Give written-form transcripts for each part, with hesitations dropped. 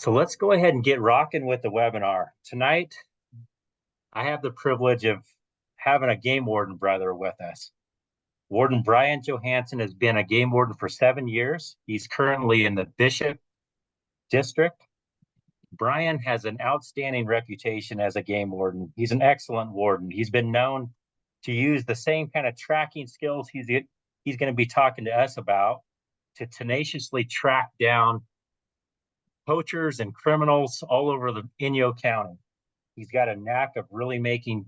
So let's go ahead and get rocking with the webinar. Tonight, I have the privilege of having a game warden brother with us. Warden Brian Johansson has been a game warden for 7 years. He's currently in the Bishop District. Brian has an outstanding reputation as a game warden. He's an excellent warden. He's been known to use the same kind of tracking skills he's going to be talking to us about to tenaciously track down poachers and criminals all over the Inyo County. He's got a knack of really making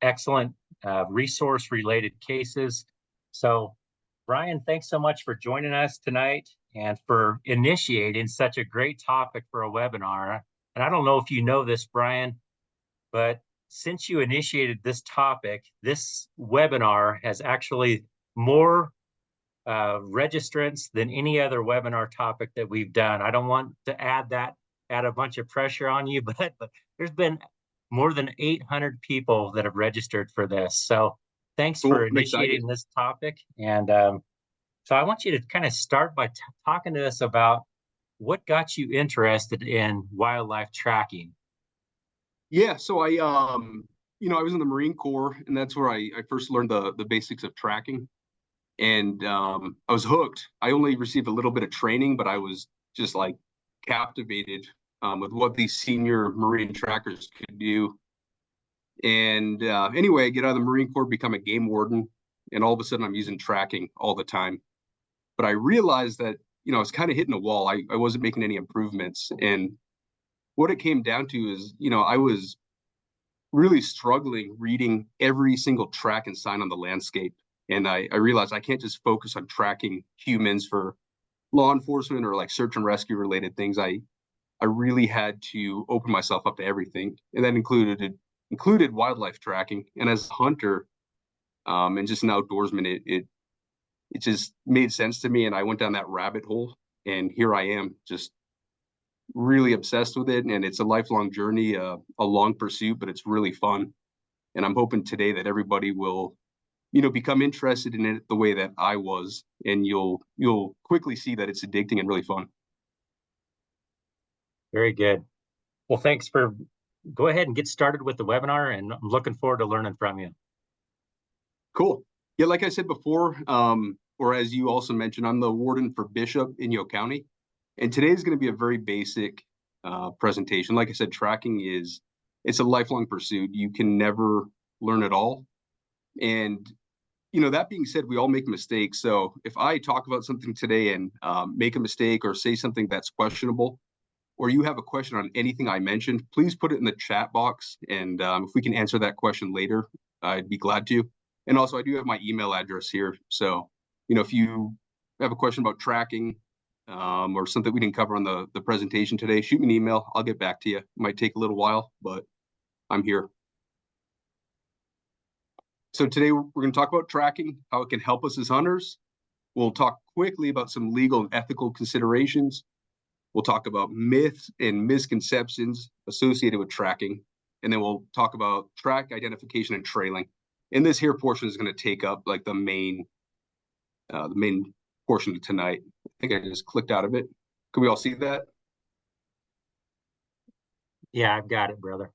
excellent resource related cases. So, Brian, thanks so much for joining us tonight and for initiating such a great topic for a webinar. And I don't know if you know this, Brian, but since you initiated this topic, this webinar has actually more registrants than any other webinar topic that we've done. I don't want to add a bunch of pressure on you, but there's been more than 800 people that have registered for this. So thanks for initiating this topic. And so I want you to kind of start by talking to us about what got you interested in wildlife tracking. Yeah, so I was in the Marine Corps, and that's where I first learned the basics of tracking. And I was hooked. I only received a little bit of training, but I was just like captivated with what these senior Marine trackers could do. And anyway, I get out of the Marine Corps, become a game warden, and all of a sudden I'm using tracking all the time. But I realized that, I was kind of hitting a wall. I wasn't making any improvements. And what it came down to is, I was really struggling reading every single track and sign on the landscape. And I realized I can't just focus on tracking humans for law enforcement or like search and rescue related things. I really had to open myself up to everything. And that included wildlife tracking. And as a hunter and just an outdoorsman, it just made sense to me. And I went down that rabbit hole, and here I am, just really obsessed with it. And it's a lifelong journey, a long pursuit, but it's really fun. And I'm hoping today that everybody will become interested in it the way that I was, and you'll quickly see that it's addicting and really fun. Very good. Well, go ahead and get started with the webinar, and I'm looking forward to learning from you. Cool. Yeah, like I said before, or as you also mentioned, I'm the warden for Bishop Inyo County, and today is going to be a very basic presentation. Like I said, tracking it's a lifelong pursuit. You can never learn it all. And that being said, we all make mistakes. So if I talk about something today and make a mistake or say something that's questionable, or you have a question on anything I mentioned, please put it in the chat box. And if we can answer that question later, I'd be glad to. And also, I do have my email address here. So, if you have a question about tracking or something we didn't cover on the presentation today, shoot me an email. I'll get back to you. It might take a little while, but I'm here. So today we're going to talk about tracking, how it can help us as hunters. We'll talk quickly about some legal and ethical considerations. We'll talk about myths and misconceptions associated with tracking. And then we'll talk about track identification and trailing. And this here portion is going to take up like the main portion of tonight. I think I just clicked out of it. Can we all see that? Yeah, I've got it, brother.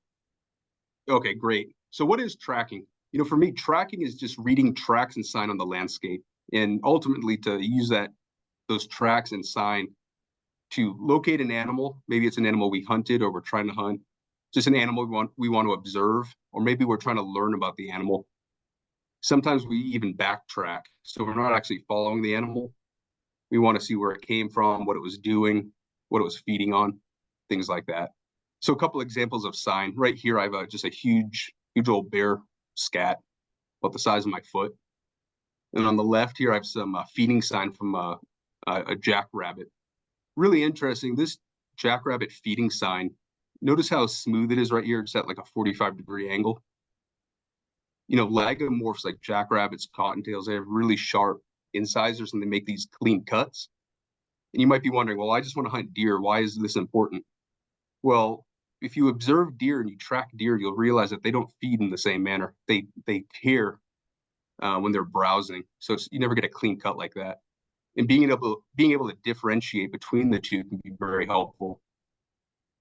Okay, great. So what is tracking? For me, tracking is just reading tracks and sign on the landscape, and ultimately to use those tracks and sign to locate an animal. Maybe it's an animal we hunted or we're trying to hunt, just an animal we want to observe, or maybe we're trying to learn about the animal. Sometimes we even backtrack, so we're not actually following the animal. We want to see where it came from, what it was doing, what it was feeding on, things like that. So a couple examples of sign. Right here, I have just a huge old bear scat about the size of my foot. And on the left here, I have some feeding sign from a jackrabbit. Really interesting, this jackrabbit feeding sign, notice how smooth it is right here. It's at like a 45-degree angle. Lagomorphs like jackrabbits, cottontails, they have really sharp incisors and they make these clean cuts. And you might be wondering, well, I just want to hunt deer. Why is this important? Well, if you observe deer and you track deer, you'll realize that they don't feed in the same manner. They tear when they're browsing, so you never get a clean cut like that. And being able to differentiate between the two can be very helpful.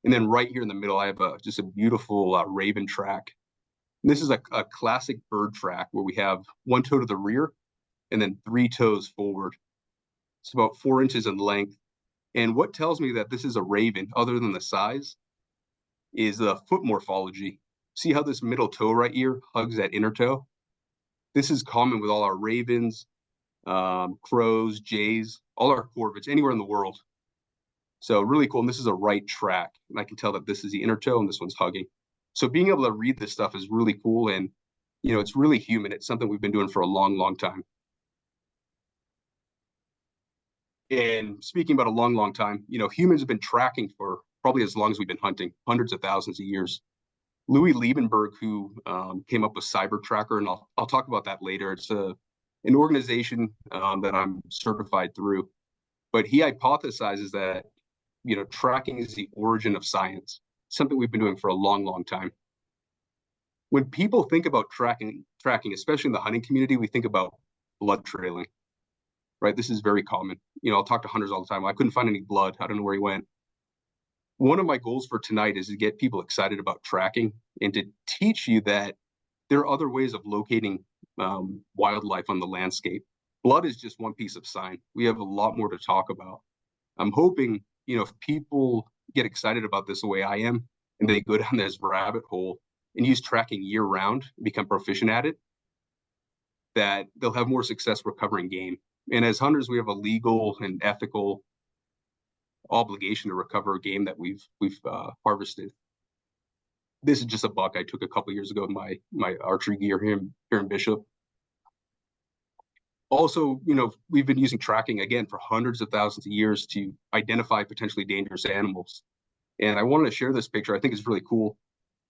And then right here in the middle, I have just a beautiful raven track. And this is a classic bird track where we have one toe to the rear and then 3 toes forward. It's about 4 inches in length. And what tells me that this is a raven, other than the size, is the foot morphology. See how this middle toe right here hugs that inner toe? This is common with all our ravens, crows, jays, all our corvids, anywhere in the world. So really cool. And this is a right track. And I can tell that this is the inner toe and this one's hugging. So being able to read this stuff is really cool. And, it's really human. It's something we've been doing for a long, long time. And speaking about a long, long time, humans have been tracking for probably as long as we've been hunting, hundreds of thousands of years. Louis Liebenberg, who came up with Cyber Tracker, and I'll talk about that later. It's an organization that I'm certified through, but he hypothesizes that tracking is the origin of science, something we've been doing for a long, long time. When people think about tracking, especially in the hunting community, we think about blood trailing, right? This is very common. I'll talk to hunters all the time. I couldn't find any blood. I don't know where he went. One of my goals for tonight is to get people excited about tracking and to teach you that there are other ways of locating wildlife on the landscape. Blood is just one piece of sign. We have a lot more to talk about. I'm hoping, if people get excited about this the way I am, and they go down this rabbit hole and use tracking year round, become proficient at it, that they'll have more success recovering game. And as hunters, we have a legal and ethical obligation to recover a game that we've harvested. This is just a buck I took a couple years ago in my archery gear here in Bishop. Also, we've been using tracking again for hundreds of thousands of years to identify potentially dangerous animals. And I wanted to share this picture. I think it's really cool.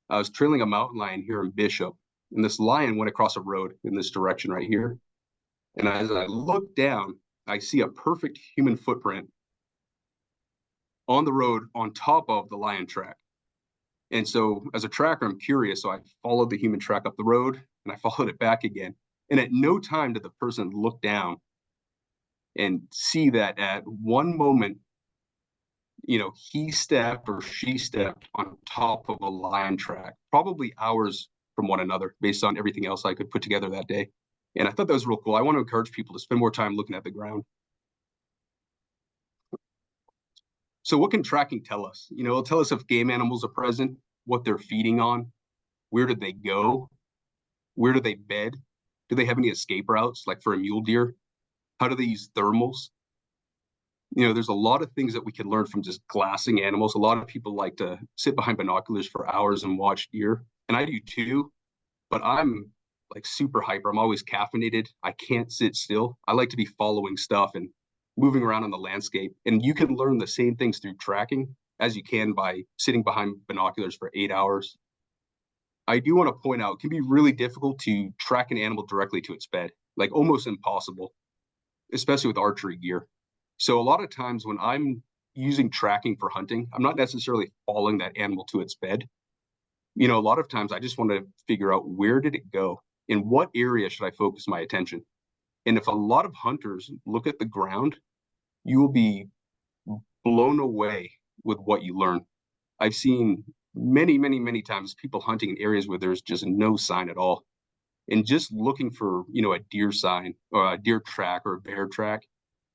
I was trailing a mountain lion here in Bishop, and this lion went across a road in this direction right here. And as I look down, I see a perfect human footprint on the road on top of the lion track. And so as a tracker, I'm curious. So I followed the human track up the road and I followed it back again. And at no time did the person look down and see that at one moment, he stepped or she stepped on top of a lion track, probably hours from one another based on everything else I could put together that day. And I thought that was real cool. I want to encourage people to spend more time looking at the ground. So what can tracking tell us? It'll tell us if game animals are present, what they're feeding on, where did they go, where do they bed, do they have any escape routes, like for a mule deer? How do they use thermals? There's a lot of things that we can learn from just glassing animals. A lot of people like to sit behind binoculars for hours and watch deer, and I do too, but I'm like super hyper. I'm always caffeinated. I can't sit still. I like to be following stuff and moving around on the landscape. And you can learn the same things through tracking as you can by sitting behind binoculars for 8 hours. I do want to point out, it can be really difficult to track an animal directly to its bed, like almost impossible, especially with archery gear. So a lot of times when I'm using tracking for hunting, I'm not necessarily following that animal to its bed. A lot of times I just want to figure out, where did it go? In what area should I focus my attention? And if a lot of hunters look at the ground, you will be blown away with what you learn. I've seen many, many, many times people hunting in areas where there's just no sign at all. And just looking for, a deer sign or a deer track or a bear track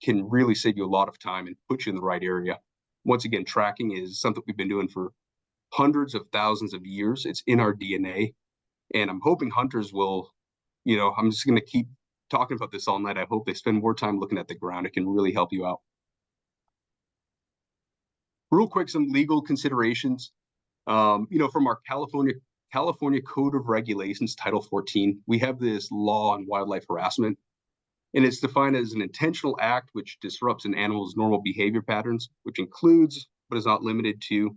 can really save you a lot of time and put you in the right area. Once again, tracking is something we've been doing for hundreds of thousands of years. It's in our DNA. And I'm hoping hunters will, I'm just going to keep talking about this all night. I hope they spend more time looking at the ground. It can really help you out. Real quick, some legal considerations. From our California Code of Regulations, Title 14, we have this law on wildlife harassment, and it's defined as an intentional act which disrupts an animal's normal behavior patterns, which includes, but is not limited to,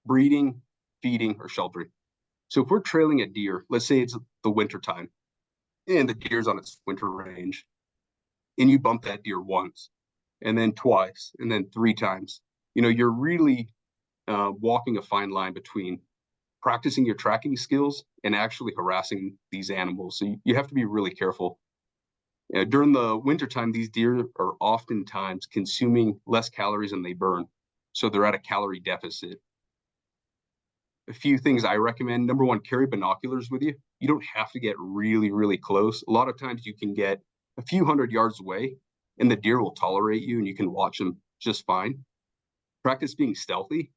breeding, feeding, or sheltering. So if we're trailing a deer, let's say it's the winter time, and the deer's on its winter range, and you bump that deer once, and then twice, and then 3 times, you're really walking a fine line between practicing your tracking skills and actually harassing these animals. So you have to be really careful. During the wintertime, these deer are oftentimes consuming less calories than they burn. So they're at a calorie deficit. A few things I recommend. Number one, carry binoculars with you. You don't have to get really, really close. A lot of times you can get a few hundred yards away and the deer will tolerate you and you can watch them just fine. Practice being stealthy.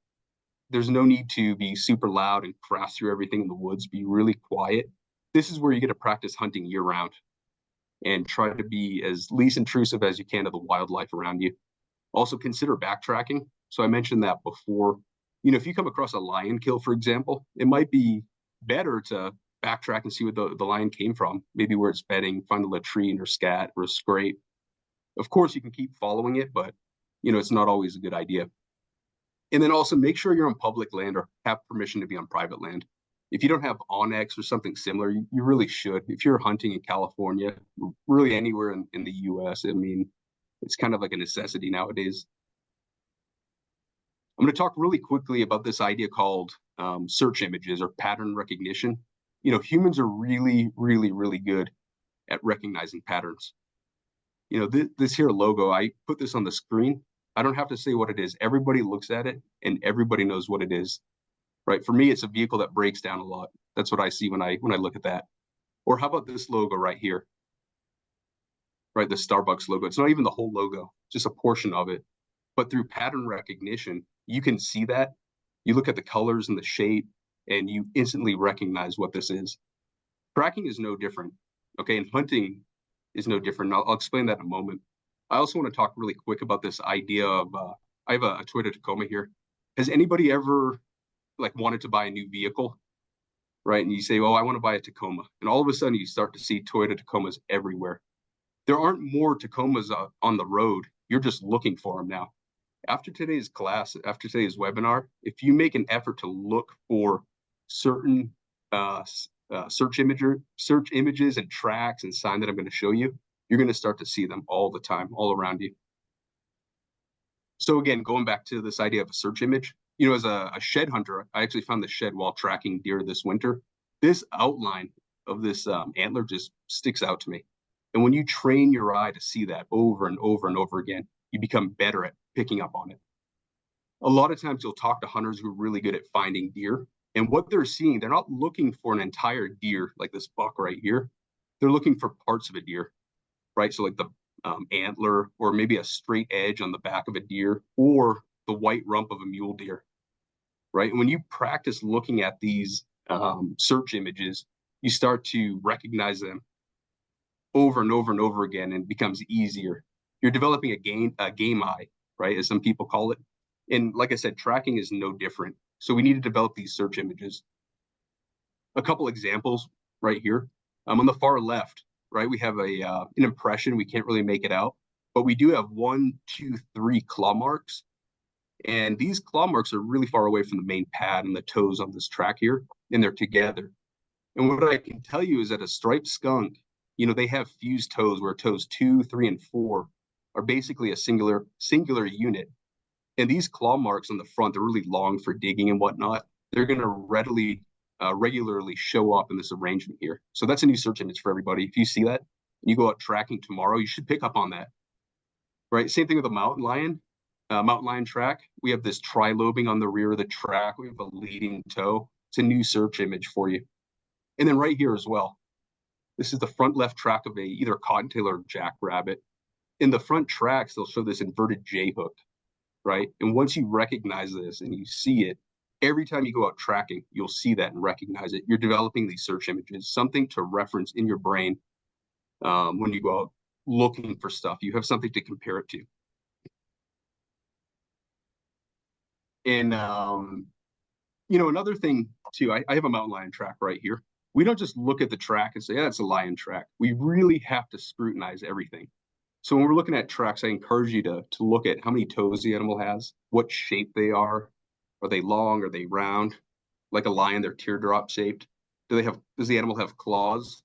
There's no need to be super loud and crash through everything in the woods. Be really quiet. This is where you get to practice hunting year round and try to be as least intrusive as you can to the wildlife around you. Also consider backtracking. So I mentioned that before. You know, if you come across a lion kill, for example, it might be better to backtrack and see where the lion came from, maybe where it's bedding, find a latrine or scat or a scrape. Of course, you can keep following it, but, you know, it's not always a good idea. And then also make sure you're on public land or have permission to be on private land. If you don't have onX or something similar, you really should. If you're hunting in California, really anywhere in the US, I mean, it's kind of like a necessity nowadays. I'm going to talk really quickly about this idea called search images or pattern recognition. You know, humans are really, really, really good at recognizing patterns. You know, this here logo, I put this on the screen. I don't have to say what it is. Everybody looks at it and everybody knows what it is, right? For me, it's a vehicle that breaks down a lot. That's what I see when I look at that. Or how about this logo right here, right? The Starbucks logo. It's not even the whole logo, just a portion of it. But through pattern recognition, you can see that. You look at the colors and the shape, and you instantly recognize what this is. Tracking is no different, okay? And hunting is no different. I'll explain that in a moment. I also want to talk really quick about this idea of, I have a Toyota Tacoma here. Has anybody ever like wanted to buy a new vehicle, right? And you say, oh, I want to buy a Tacoma. And all of a sudden you start to see Toyota Tacomas everywhere. There aren't more Tacomas on the road. You're just looking for them now. After today's class, after today's webinar, if you make an effort to look for certain search images and tracks and sign that I'm going to show you, you're going to start to see them all the time, all around you. So again, going back to this idea of a search image, you know, as a shed hunter, I actually found the shed while tracking deer this winter. This outline of this antler just sticks out to me. And when you train your eye to see that over and over and over again, you become better at picking up on it. A lot of times you'll talk to hunters who are really good at finding deer, and what they're seeing, they're not looking for an entire deer like this buck right here. They're looking for parts of a deer, right? So like the antler, or maybe a straight edge on the back of a deer, or the white rump of a mule deer, right? And when you practice looking at these search images, you start to recognize them over and over and over again, and it becomes easier. You're developing a game eye, right, as some people call it. And like I said, tracking is no different. So we need to develop these search images. A couple examples right here. On the far left, right, we have an impression. We can't really make it out, but we do have 1, 2, 3 claw marks. And these claw marks are really far away from the main pad and the toes on this track here, and they're together. And what I can tell you is that a striped skunk, you know, they have fused toes where toes 2, 3, and 4 are basically a singular unit. And these claw marks on the front, they're really long for digging and whatnot. They're going to regularly show up in this arrangement here. So that's a new search image for everybody. If you see that and you go out tracking tomorrow, you should pick up on that, right? Same thing with the mountain lion track. We have this trilobing on the rear of the track. We have a leading toe. It's a new search image for you. And then right here as well, this is the front left track of either a cottontail or jackrabbit. In the front tracks, they'll show this inverted J hook, right? And once you recognize this and you see it, every time you go out tracking, you'll see that and recognize it. You're developing these search images, something to reference in your brain when you go out looking for stuff. You have something to compare it to. And, you know, another thing too, I have a mountain lion track right here. We don't just look at the track and say, yeah, it's a lion track. We really have to scrutinize everything. So when we're looking at tracks, I encourage you to look at how many toes the animal has, what shape they are. Are they long? Are they round? Like a lion, they're teardrop shaped. Does the animal have claws?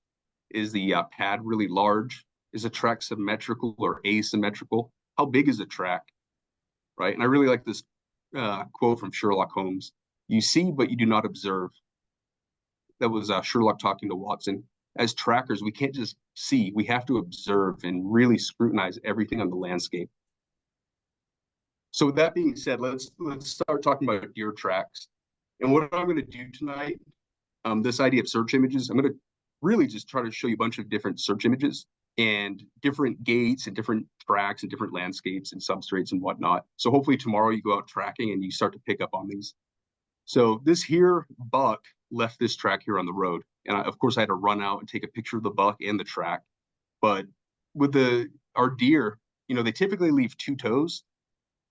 Is the pad really large? Is the track symmetrical or asymmetrical? How big is the track? Right? And I really like this quote from Sherlock Holmes. You see, but you do not observe. That was Sherlock talking to Watson. As trackers, we can't just see. We have to observe and really scrutinize everything on the landscape. So with that being said, let's start talking about deer tracks. And what I'm going to do tonight, this idea of search images, I'm going to really just try to show you a bunch of different search images and different gates and different tracks and different landscapes and substrates and whatnot. So hopefully tomorrow you go out tracking and you start to pick up on these. So this here buck left this track here on the road. And of course I had to run out and take a picture of the buck and the track. But with our deer, they typically leave two toes,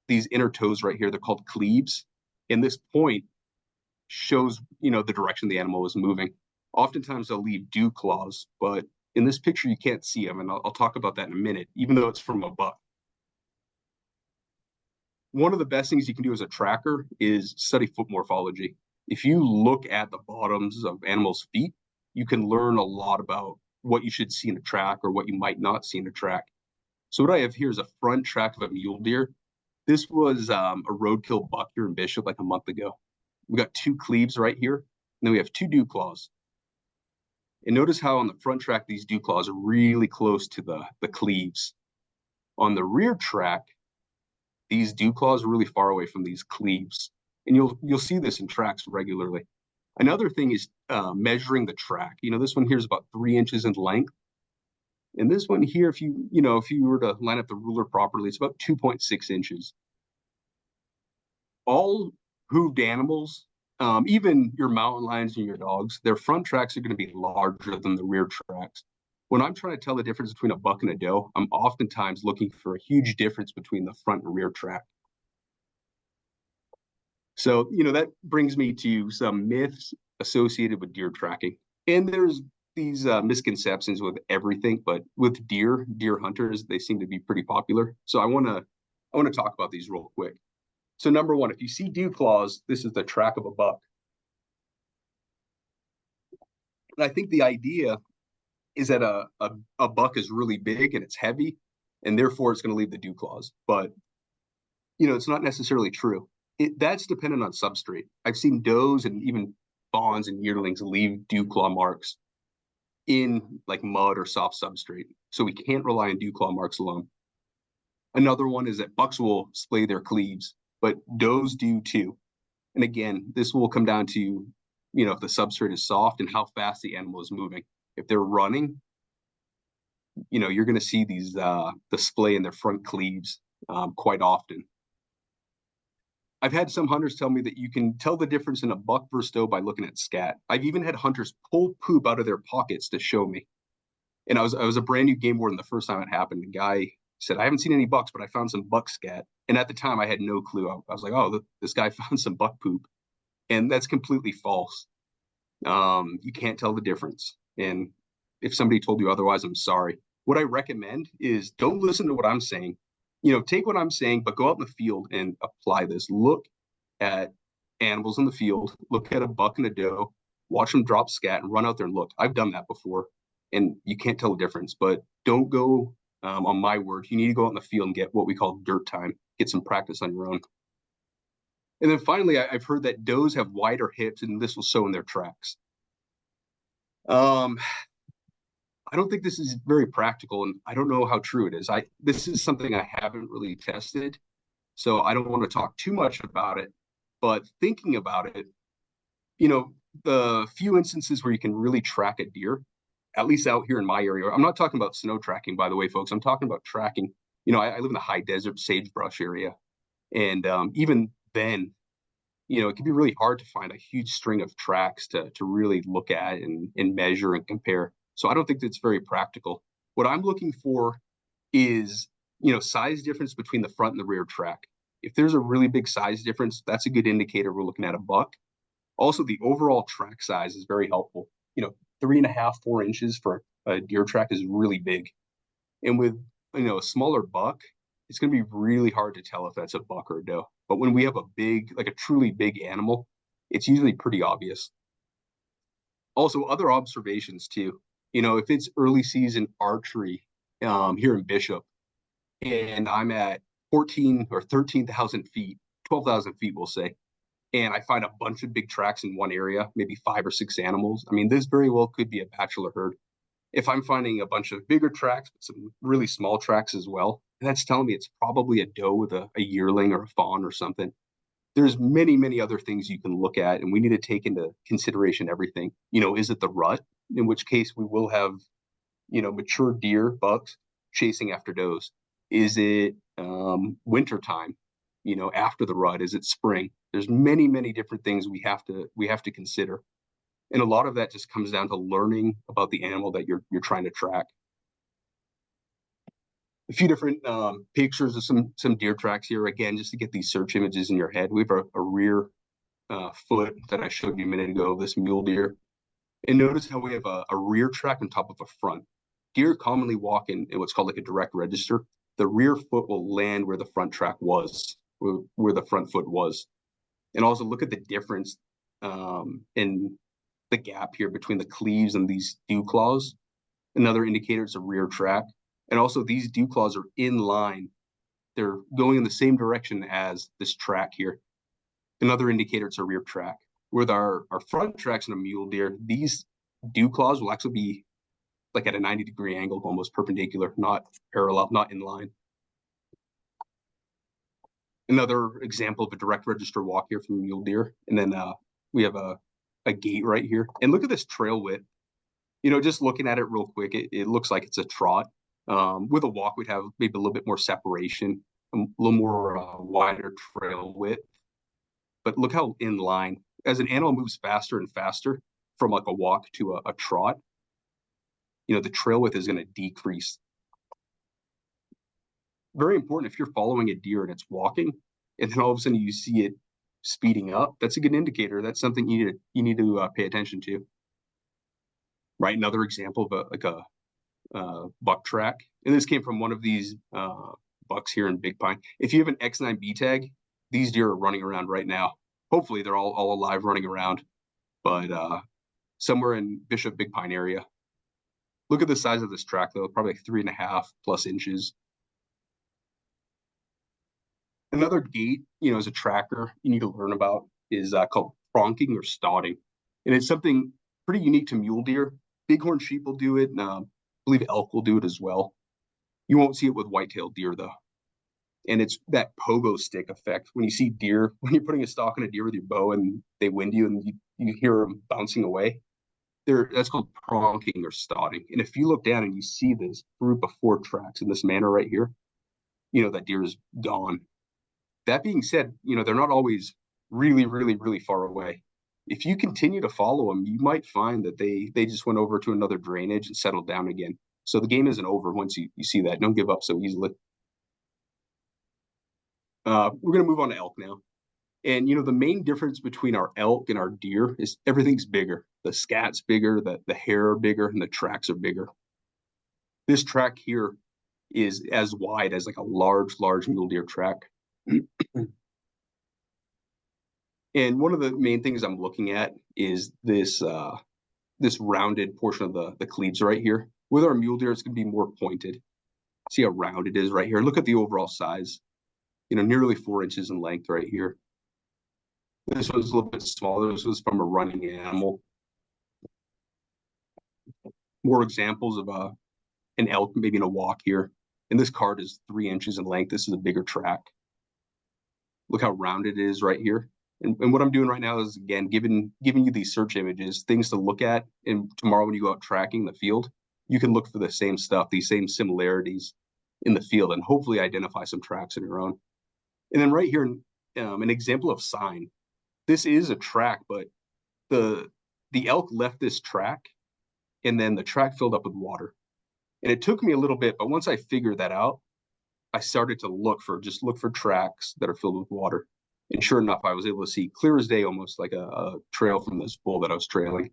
these inner toes right here, they're called cleaves. And this point shows, the direction the animal is moving. Oftentimes they'll leave dew claws, but in this picture you can't see them, and I'll talk about that in a minute, even though it's from a buck. One of the best things you can do as a tracker is study foot morphology. If you look at the bottoms of animals' feet, you can learn a lot about what you should see in a track or what you might not see in a track. So what I have here is a front track of a mule deer. This was a roadkill buck here in Bishop like a month ago. We got two cleaves right here, and then we have two dew claws. And notice how on the front track, these dew claws are really close to the cleaves. On the rear track, these dew claws are really far away from these cleaves. And you'll see this in tracks regularly. Another thing is measuring the track. This one here is about 3 inches in length. And this one here, if you were to line up the ruler properly, it's about 2.6 inches. All hooved animals, even your mountain lions and your dogs, their front tracks are going to be larger than the rear tracks. When I'm trying to tell the difference between a buck and a doe, I'm oftentimes looking for a huge difference between the front and rear track. So, that brings me to some myths associated with deer tracking. And there's these misconceptions with everything, but with deer hunters, they seem to be pretty popular. So I want to talk about these real quick. So number one, if you see dew claws, this is the track of a buck. And I think the idea is that a buck is really big and it's heavy, and therefore it's going to leave the dew claws. But, it's not necessarily true. That's dependent on substrate. I've seen does and even fawns and yearlings leave dew claw marks in like mud or soft substrate. So we can't rely on dew claw marks alone. Another one is that bucks will splay their cleaves, but does do too. And again, this will come down to, if the substrate is soft and how fast the animal is moving. If they're running, you're going to see these the splay in their front cleaves quite often. I've had some hunters tell me that you can tell the difference in a buck versus doe by looking at scat. I've even had hunters pull poop out of their pockets to show me. And I was a brand new game warden the first time it happened. The guy said, I haven't seen any bucks, but I found some buck scat. And at the time I had no clue. I was like, oh, this guy found some buck poop. And that's completely false. You can't tell the difference. And if somebody told you otherwise, I'm sorry. What I recommend is don't listen to what I'm saying. Take what I'm saying, but go out in the field and apply this. Look at animals in the field, look at a buck and a doe, watch them drop scat and run out there and look. I've done that before and you can't tell the difference, but don't go on my word. You need to go out in the field and get what we call dirt time, get some practice on your own. And then finally, I've heard that does have wider hips and this will show in their tracks. I don't think this is very practical, and I don't know how true it is. This is something I haven't really tested, so I don't want to talk too much about it. But thinking about it, the few instances where you can really track a deer, at least out here in my area. I'm not talking about snow tracking, by the way, folks. I'm talking about tracking. I live in the high desert sagebrush area, and even then, it can be really hard to find a huge string of tracks to really look at and measure and compare. So I don't think that's very practical. What I'm looking for is, size difference between the front and the rear track. If there's a really big size difference, that's a good indicator we're looking at a buck. Also, the overall track size is very helpful. 3.5, 4 inches for a deer track is really big. And with, a smaller buck, it's going to be really hard to tell if that's a buck or a doe. But when we have a truly big animal, it's usually pretty obvious. Also, other observations too. If it's early season archery here in Bishop, and I'm at 14 or 13,000 feet, 12,000 feet, we'll say, and I find a bunch of big tracks in one area, maybe 5 or 6 animals. I mean, this very well could be a bachelor herd. If I'm finding a bunch of bigger tracks, but some really small tracks as well, that's telling me it's probably a doe with a yearling or a fawn or something. there's many other things you can look at, and we need to take into consideration everything. Is it the rut? In which case we will have, mature deer, bucks chasing after does. Is it winter time? After the rut? Is it spring? There's many different things we have to consider, and a lot of that just comes down to learning about the animal that you're trying to track. A few different pictures of some deer tracks here, again, just to get these search images in your head. We have a rear foot that I showed you a minute ago of this mule deer, and notice how we have a rear track on top of a front. Deer commonly walk in what's called like a direct register. The rear foot will land where the front track was, where the front foot was. And also look at the difference in the gap here between the cleaves and these dew claws. Another indicator is a rear track. And also these dew claws are in line. They're going in the same direction as this track here. Another indicator it's a rear track. With our front tracks in a mule deer, these dew claws will actually be like at a 90-degree angle, almost perpendicular, not parallel, not in line. Another example of a direct register walk here from mule deer. And then we have a gait right here. And look at this trail width. Just looking at it real quick, it looks like it's a trot. With a walk, we'd have maybe a little bit more separation, a little more wider trail width. But look how in line. As an animal moves faster and faster from like a walk to a trot, the trail width is going to decrease. Very important if you're following a deer and it's walking, and then all of a sudden you see it speeding up, that's a good indicator. That's something you need to pay attention to. Right, another example of a buck track, and this came from one of these bucks here in Big Pine. If you have an X9B tag, these deer are running around right now. Hopefully they're all alive running around, but somewhere in Bishop Big Pine area. Look at the size of this track though, probably like 3.5+ inches. Another gait, as a tracker you need to learn about is called pronking or stotting. And it's something pretty unique to mule deer. Bighorn sheep will do it, and I believe elk will do it as well. You won't see it with white-tailed deer though. And it's that pogo stick effect. When you see deer, when you're putting a stalk on a deer with your bow and they wind you and you hear them bouncing away, that's called pronking or stotting. And if you look down and you see this group of 4 tracks in this manner right here, that deer is gone. That being said, they're not always really far away. If you continue to follow them, you might find that they just went over to another drainage and settled down again. So the game isn't over once you see that. Don't give up so easily. We're going to move on to elk now. And, the main difference between our elk and our deer is everything's bigger. The scat's bigger, the hair are bigger, and the tracks are bigger. This track here is as wide as like a large mule deer track. And one of the main things I'm looking at is this rounded portion of the cleaves right here. With our mule deer, it's going to be more pointed. See how round it is right here. Look at the overall size. Nearly 4 inches in length right here. This one's a little bit smaller. This was from a running animal. More examples of an elk, maybe in a walk here. And this card is 3 inches in length. This is a bigger track. Look how round it is right here. And what I'm doing right now is, again, giving you these search images, things to look at. And tomorrow when you go out tracking the field, you can look for the same stuff, these same similarities in the field, and hopefully identify some tracks on your own. And then right here, an example of sign. This is a track, but the elk left this track, and then the track filled up with water. And it took me a little bit, but once I figured that out, I started to look for tracks that are filled with water. And sure enough, I was able to see clear as day, almost like a trail from this bull that I was trailing.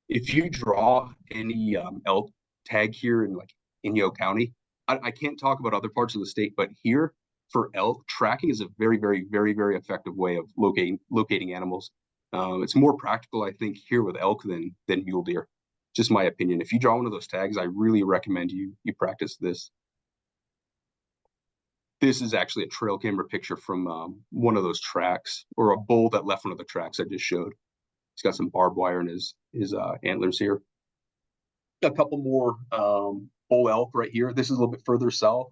If you draw any elk tag here in Inyo County, I can't talk about other parts of the state, but here for elk, tracking is a very effective way of locating animals. It's more practical, I think, here with elk than mule deer. Just my opinion. If you draw one of those tags, I really recommend you practice this. This is actually a trail camera picture from one of those tracks, or a bull that left one of the tracks I just showed. He's got some barbed wire in his antlers here. A couple more bull elk right here. This is a little bit further south.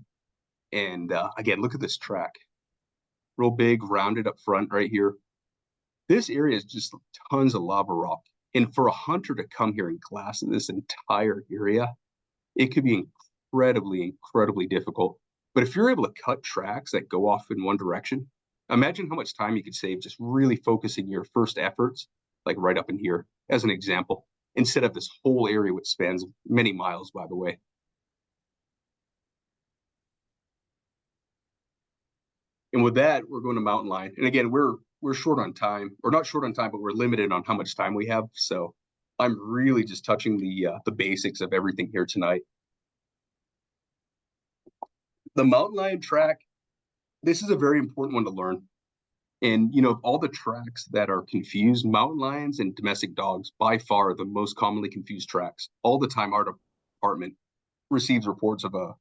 And again, look at this track. real big, rounded up front right here. This area is just tons of lava rock. And for a hunter to come here and glass this entire area, it could be incredibly difficult. But if you're able to cut tracks that go off in one direction, imagine how much time you could save just really focusing your first efforts, like right up in here, as an example, instead of this whole area which spans many miles, by the way. And with that, we're going to mountain lion. And again, we're short on time, or not short on time, but we're limited on how much time we have. So I'm really just touching the basics of everything here tonight. The mountain lion track, this is a very important one to learn. And, you know, all the tracks that are confused, mountain lions and domestic dogs, by far the most commonly confused tracks. All the time, our department receives reports of a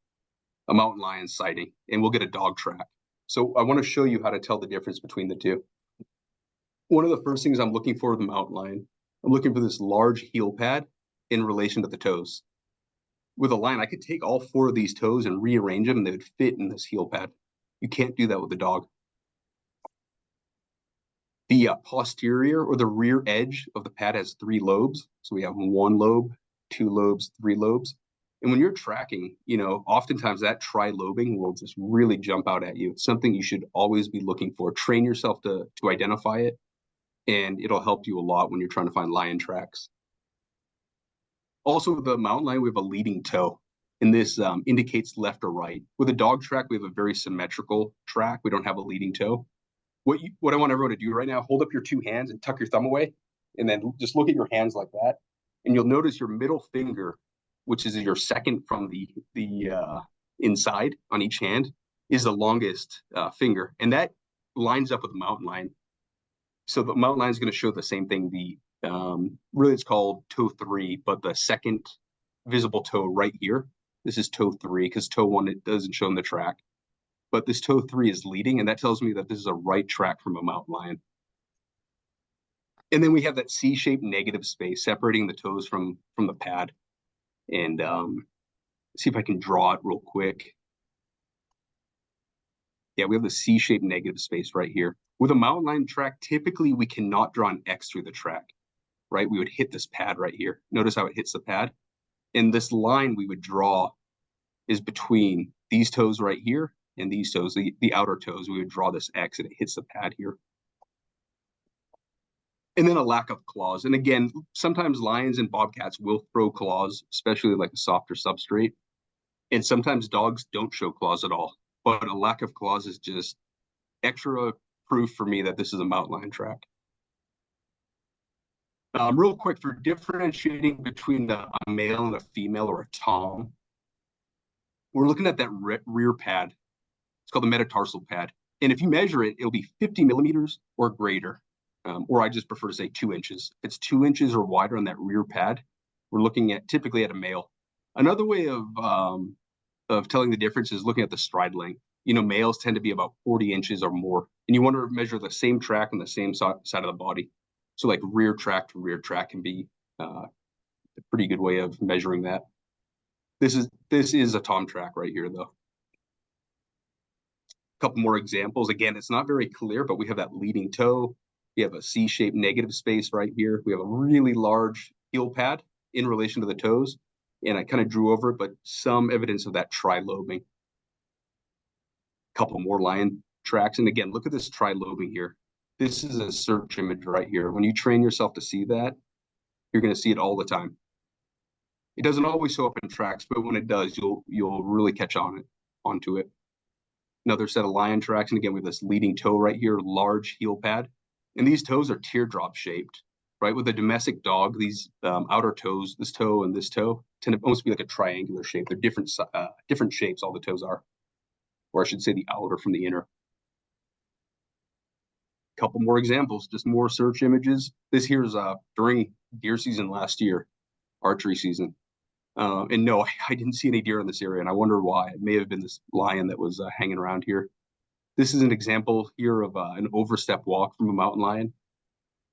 mountain lion sighting, and we'll get a dog track. So I want to show you how to tell the difference between the two. One of the first things I'm looking for with the mountain lion, I'm looking for this large heel pad in relation to the toes. With a lion, I could take all 4 of these toes and rearrange them, and they would fit in this heel pad. You can't do that with a dog. The posterior or the rear edge of the pad has 3 lobes. So we have 1 lobe, 2 lobes, 3 lobes. And when you're tracking, you know, oftentimes that trilobing will just really jump out at you. It's something you should always be looking for. Train yourself to identify it, and it'll help you a lot when you're trying to find lion tracks. Also, with the mountain lion, we have a leading toe, and this indicates left or right. With a dog track, we have a very symmetrical track. We don't have a leading toe. What I want everyone to do right now, hold up your 2 hands and tuck your thumb away, and then just look at your hands like that. And you'll notice your middle finger, which is your second from the inside on each hand, is the longest finger. And that lines up with the mountain lion. So the mountain lion is going to show the same thing. Really it's called toe 3, but the second visible toe right here, this is toe 3, because toe 1, it doesn't show in the track. But this toe 3 is leading, and that tells me that this is a right track from a mountain lion. And then we have that C-shaped negative space separating the toes from the pad. And see if I can draw it real quick. Yeah, we have the C-shaped negative space right here. With a mountain lion track, typically we cannot draw an X through the track, right? We would hit this pad right here. Notice how it hits the pad. And this line we would draw is between these toes right here and these toes, the outer toes. We would draw this X and it hits the pad here. And then a lack of claws. And again, sometimes lions and bobcats will throw claws, especially like a softer substrate. And sometimes dogs don't show claws at all. But a lack of claws is just extra proof for me that this is a mountain lion track. Real quick, for differentiating between a male and a female or a tom, we're looking at that rear pad. It's called the metatarsal pad. And if you measure it, it'll be 50 millimeters or greater. Or I just prefer to say 2 inches. If it's 2 inches or wider on that rear pad, we're looking at typically at a male. Another way of telling the difference is looking at the stride length. You know, males tend to be about 40 inches or more, and you want to measure the same track on the same side of the body. So like rear track to rear track can be a pretty good way of measuring that. This is a tom track right here, though. A couple more examples. Again, it's not very clear, but we have that leading toe. We have a C-shaped negative space right here. We have a really large heel pad in relation to the toes. And I kind of drew over it, but some evidence of that trilobing. A couple more lion tracks. And again, look at this trilobing here. This is a search image right here. When you train yourself to see that, you're going to see it all the time. It doesn't always show up in tracks, but when it does, you'll really catch onto it. Another set of lion tracks. And again, we have this leading toe right here, large heel pad. And these toes are teardrop shaped, right? With a domestic dog, these outer toes, this toe and this toe, tend to almost be like a triangular shape. They're different shapes, all the toes are. Or I should say the outer from the inner. A couple more examples, just more search images. This here is during deer season last year, archery season. And no, I didn't see any deer in this area, and I wonder why. It may have been this lion that was hanging around here. This is an example here of an overstep walk from a mountain lion.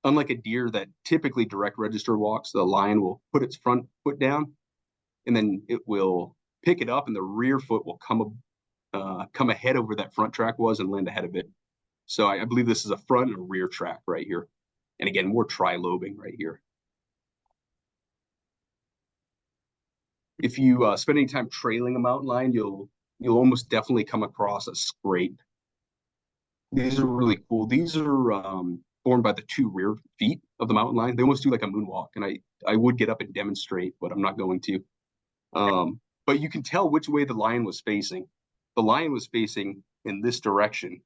Unlike a deer that typically direct register walks, the lion will put its front foot down, and then it will pick it up, and the rear foot will come ahead of where that front track was and land ahead of it. So I believe this is a front and a rear track right here. And again, more trilobing right here. If you spend any time trailing a mountain lion, you'll almost definitely come across a scrape. These are really cool. These are formed by the two rear feet of the mountain lion. They almost do like a moonwalk, and I would get up and demonstrate, but I'm not going to. But you can tell which way the lion was facing. The lion was facing in this direction,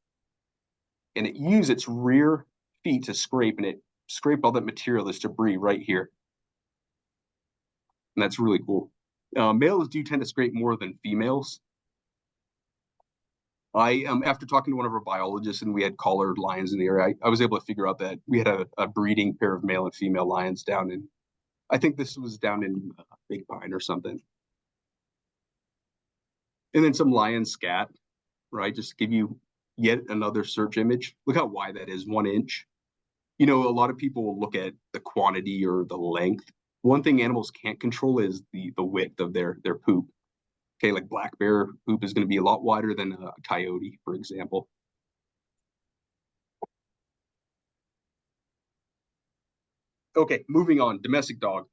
and it used its rear feet to scrape, and it scraped all that material, this debris right here. And that's really cool. Males do tend to scrape more than females. After talking to one of our biologists, and we had collared lions in the area, I was able to figure out that we had a breeding pair of male and female lions down in, I think this was down in Big Pine or something. And then some lion scat, right? Just to give you yet another search image. Look how wide that is, 1 inch. You know, a lot of people will look at the quantity or the length. One thing animals can't control is the width of their poop. Okay, like black bear poop is going to be a lot wider than a coyote, for example. Okay, moving on, domestic dog.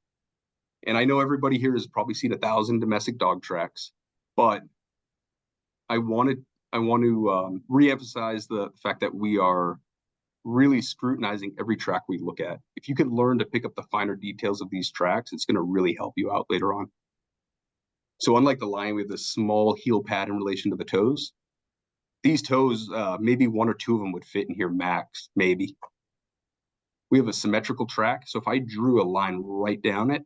And I know everybody here has probably seen 1,000 domestic dog tracks, but I want to reemphasize the fact that we are really scrutinizing every track we look at. If you can learn to pick up the finer details of these tracks, it's going to really help you out later on. So unlike the lion, we have this small heel pad in relation to the toes. These toes, maybe 1 or 2 of them would fit in here max, maybe. We have a symmetrical track, so if I drew a line right down it,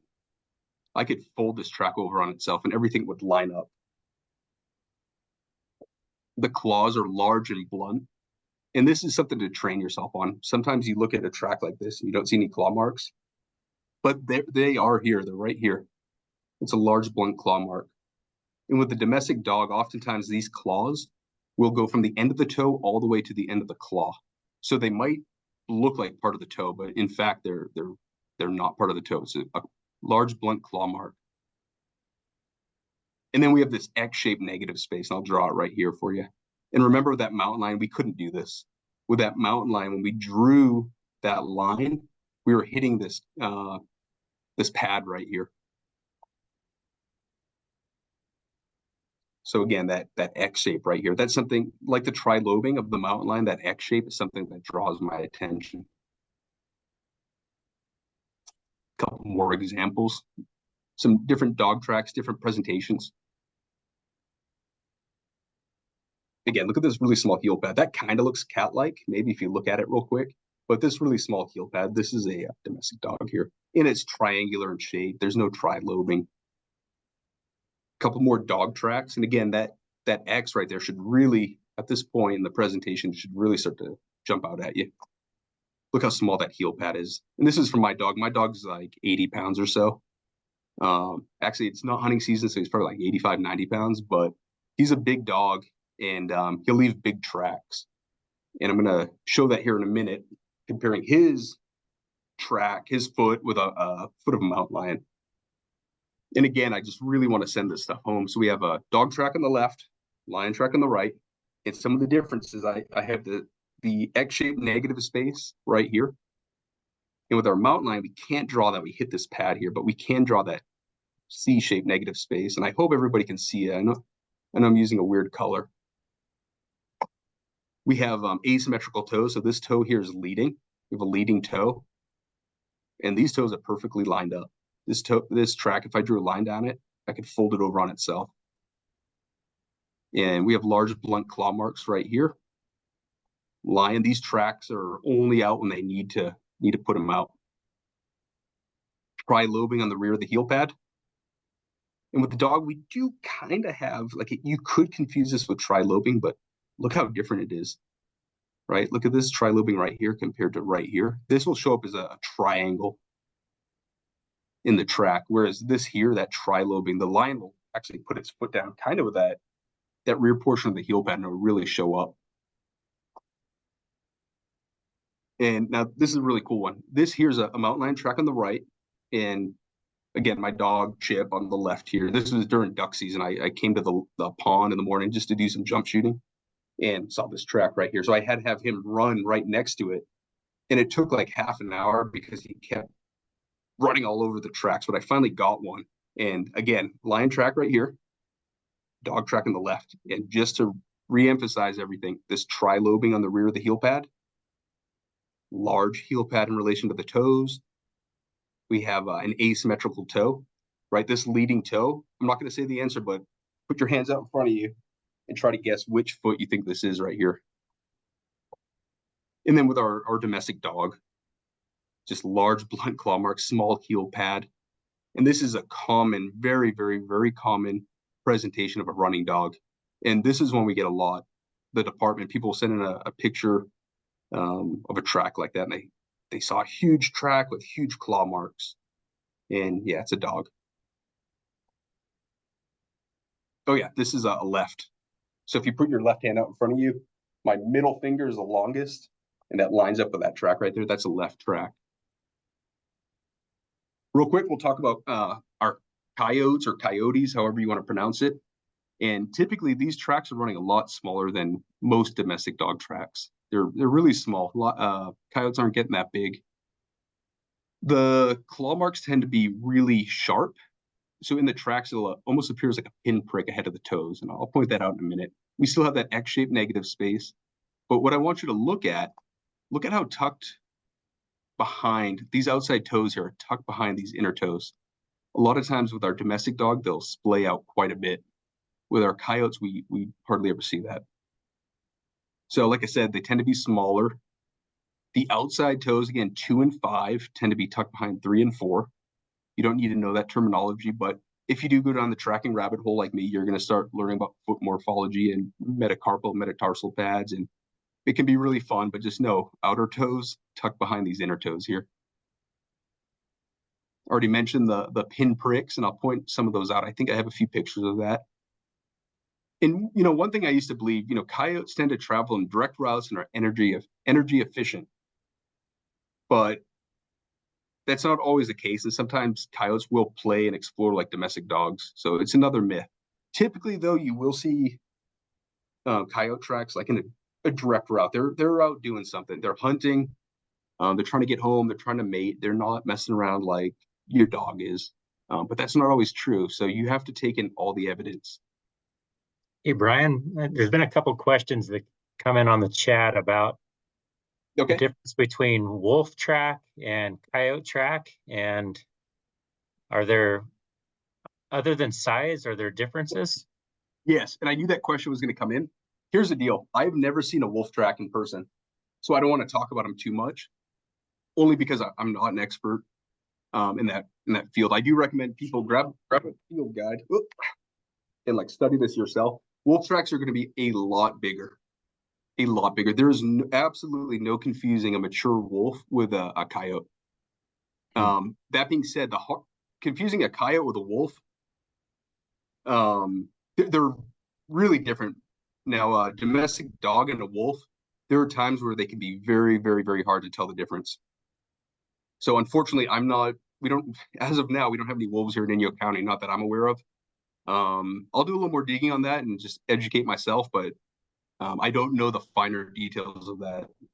I could fold this track over on itself and everything would line up. The claws are large and blunt, and this is something to train yourself on. Sometimes you look at a track like this and you don't see any claw marks, but they are here. They're right here. It's a large blunt claw mark. And with the domestic dog, oftentimes these claws will go from the end of the toe all the way to the end of the claw. So they might look like part of the toe, but in fact, they're not part of the toe. It's a large blunt claw mark. And then we have this X-shaped negative space, and I'll draw it right here for you. And remember that mountain lion, we couldn't do this. With that mountain lion, when we drew that line, we were hitting this this pad right here. So again, that X shape right here, that's something like the trilobing of the mountain lion. That X shape is something that draws my attention. A couple more examples, some different dog tracks, different presentations. Again, look at this really small heel pad. That kind of looks cat-like, maybe if you look at it real quick, but this really small heel pad, this is a domestic dog here. And it's triangular in shape. There's no trilobing. Couple more dog tracks, and again, that X right there should really, at this point in the presentation, should really start to jump out at you. Look how small that heel pad is. And this is from my dog. My dog's like 80 pounds or so. Actually, it's not hunting season, so he's probably like 85, 90 pounds, but he's a big dog, and he'll leave big tracks. And I'm going to show that here in a minute, comparing his track, his foot, with a foot of a mountain lion. And again, I just really want to send this stuff home. So we have a dog track on the left, lion track on the right. And some of the differences, I have the X-shaped negative space right here. And with our mountain lion, we can't draw that. We hit this pad here, but we can draw that C-shaped negative space. And I hope everybody can see it. I know I'm using a weird color. We have asymmetrical toes. So this toe here is leading. We have a leading toe. And these toes are perfectly lined up. This track, if I drew a line down it, I could fold it over on itself. And we have large blunt claw marks right here. Lion, these tracks are only out when they need to put them out. Trilobing on the rear of the heel pad. And with the dog, we do kind of have, like, you could confuse this with trilobing, but look how different it is, right? Look at this trilobing right here compared to right here. This will show up as a triangle in the track, whereas this here, that trilobing, the lion will actually put its foot down kind of with that rear portion of the heel pad, and it'll really show up. And now this is a really cool one. This here's a mountain lion track on the right, and again, my dog Chip on the left here. This was during duck season. I came to the pond in the morning just to do some jump shooting, and saw this track right here. So I had to have him run right next to it. And it took like half an hour because he kept running all over the tracks, but I finally got one. And again, lion track right here, dog track on the left. And just to re-emphasize everything, this trilobing on the rear of the heel pad, large heel pad in relation to the toes. We have an asymmetrical toe, right? This leading toe, I'm not going to say the answer, but put your hands out in front of you and try to guess which foot you think this is right here. And then with our domestic dog, just large blunt claw marks, small heel pad. And this is a common, very, very, very common presentation of a running dog. And this is one we get a lot. The department, people send in a picture of a track like that, and they saw a huge track with huge claw marks. And yeah, it's a dog. Oh yeah, this is a left. So if you put your left hand out in front of you, my middle finger is the longest, and that lines up with that track right there. That's a left track. Real quick, we'll talk about our coyotes or coyotes, however you want to pronounce it. And typically these tracks are running a lot smaller than most domestic dog tracks. They're really small. Coyotes aren't getting that big. The claw marks tend to be really sharp. So in the tracks, it'll almost appears like a pinprick ahead of the toes. And I'll point that out in a minute. We still have that X-shaped negative space. But what I want you to look at how tucked behind these outside toes here are tucked behind these inner toes. A lot of times with our domestic dog, they'll splay out quite a bit. With our coyotes, we hardly ever see that. So like I said, they tend to be smaller. The outside toes, again, 2 and 5, tend to be tucked behind 3 and 4. You don't need to know that terminology, but if you do go down the tracking rabbit hole like me, you're going to start learning about foot morphology and metacarpal, metatarsal pads, and it can be really fun, but just know outer toes tucked behind these inner toes here. Already mentioned the pin pricks, and I'll point some of those out. I think I have a few pictures of that. And one thing I used to believe, coyotes tend to travel in direct routes and are energy efficient, but that's not always the case. And sometimes coyotes will play and explore like domestic dogs. So it's another myth. Typically, though, you will see coyote tracks like in a direct route. They're out doing something. They're hunting. They're trying to get home. They're trying to mate. They're not messing around like your dog is. But that's not always true. So you have to take in all the evidence. Hey, Brian, there's been a couple questions that come in on the chat about the difference between wolf track and coyote track. And are there, other than size, are there differences? Yes, and I knew that question was going to come in. Here's the deal. I've never seen a wolf track in person, so I don't want to talk about them too much, only because I'm not an expert in that field. I do recommend people grab a field guide and like study this yourself. Wolf tracks are going to be a lot bigger. There is absolutely no confusing a mature wolf with a coyote. That being said, confusing a coyote with a wolf, they're really different. Now, domestic dog and a wolf, there are times where they can be very, very, very hard to tell the difference. So unfortunately, as of now, we don't have any wolves here in Inyo County, not that I'm aware of. I'll do a little more digging on that and just educate myself, but I don't know the finer details of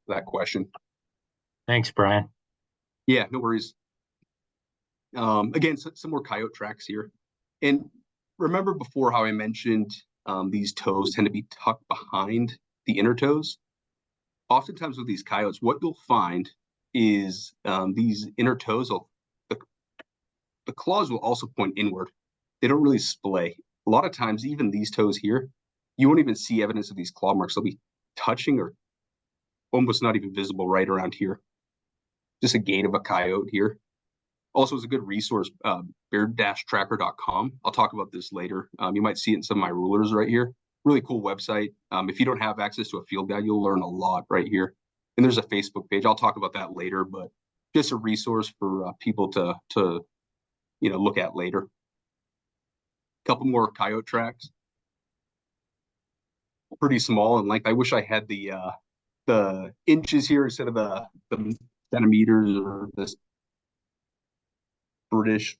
that question. Thanks, Brian. Yeah, no worries. Again, some more coyote tracks here. And remember before how I mentioned these toes tend to be tucked behind the inner toes? Oftentimes with these coyotes, what you'll find is these inner toes, the claws will also point inward. They don't really splay. A lot of times, even these toes here, you won't even see evidence of these claw marks. They'll be touching or almost not even visible right around here. Just a gait of a coyote here. Also, is a good resource, beard-tracker.com. I'll talk about this later. You might see it in some of my rulers right here. Really cool website. If you don't have access to a field guide, you'll learn a lot right here. And there's a Facebook page. I'll talk about that later, but just a resource for people to look at later. A couple more coyote tracks. Pretty small in length. I wish I had the inches here instead of the centimeters or this British